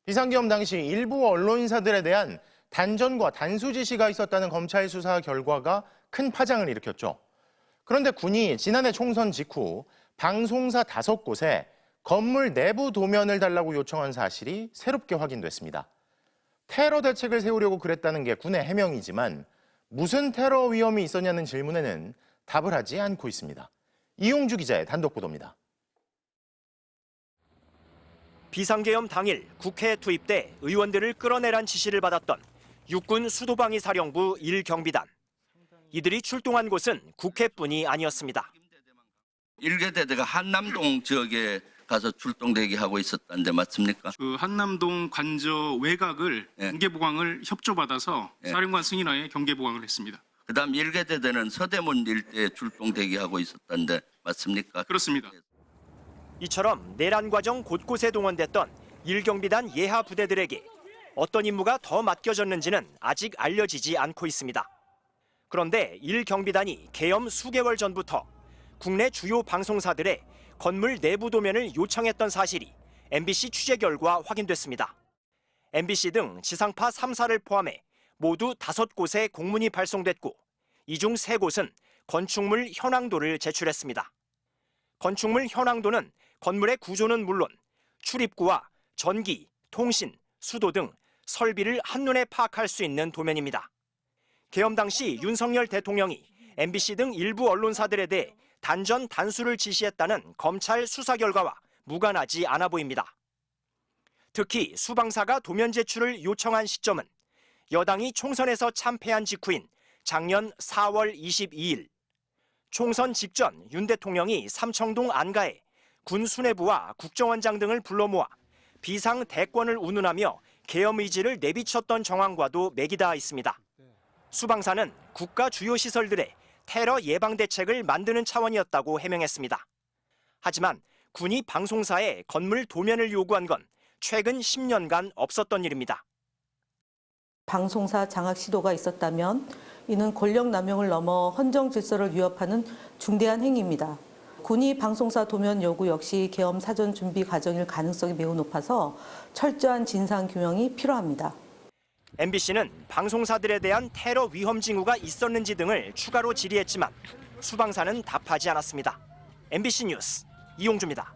비상계엄 당시 일부 언론사들에 대한 단전과 단수 지시가 있었다는 검찰 수사 결과가 큰 파장을 일으켰죠. 그런데 군이 지난해 총선 직후 방송사 5곳에 건물 내부 도면을 달라고 요청한 사실이 새롭게 확인됐습니다. 테러 대책을 세우려고 그랬다는 게 군의 해명이지만 무슨 테러 위험이 있었냐는 질문에는 답을 하지 않고 있습니다. 이용주 기자의 단독 보도입니다. 비상계엄 당일 국회에 투입돼 의원들을 끌어내란 지시를 받았던 육군 수도방위 사령부 1경비단. 이들이 출동한 곳은 국회뿐이 아니었습니다. 1계대대가 한남동 지역에 가서 출동 대기하고 있었다는데 맞습니까? 그 한남동 관저 외곽을 경계보강을 협조받아서 사령관 승인하에 경계보강을 했습니다. 그다음 1계대대는 서대문 일대에 출동 대기하고 있었다는데 맞습니까? 그렇습니다. 이처럼 내란 과정 곳곳에 동원됐던 1경비단 예하 부대들에게 어떤 임무가 더 맡겨졌는지는 아직 알려지지 않고 있습니다. 그런데 1경비단이 계엄 수개월 전부터 국내 주요 방송사들의 건물 내부 도면을 요청했던 사실이 MBC 취재 결과 확인됐습니다. MBC 등 지상파 3사를 포함해 모두 5곳에 공문이 발송됐고 이 중 3곳은 건축물 현황도를 제출했습니다. 건축물 현황도는 건물의 구조는 물론 출입구와 전기, 통신, 수도 등 설비를 한눈에 파악할 수 있는 도면입니다. 계엄 당시 윤석열 대통령이 MBC 등 일부 언론사들에 대해 단전 단수를 지시했다는 검찰 수사 결과와 무관하지 않아 보입니다. 특히 수방사가 도면 제출을 요청한 시점은 여당이 총선에서 참패한 직후인 작년 4월 22일. 총선 직전 윤 대통령이 삼청동 안가에 군 수뇌부와 국정원장 등을 불러 모아 비상 대권을 운운하며 계엄 의지를 내비쳤던 정황과도 맥이 닿아 있습니다. 수방사는 국가 주요 시설들의 테러 예방 대책을 만드는 차원이었다고 해명했습니다. 하지만 군이 방송사에 건물 도면을 요구한 건 최근 10년간 없었던 일입니다. 방송사 장악 시도가 있었다면 이는 권력 남용을 넘어 헌정 질서를 위협하는 중대한 행위입니다. 군이 방송사 도면 요구 역시 계엄 사전 준비 과정일 가능성이 매우 높아서 철저한 진상 규명이 필요합니다. MBC는 방송사들에 대한 테러 위험 징후가 있었는지 등을 추가로 질의했지만 수방사는 답하지 않았습니다. MBC 뉴스 이용주입니다.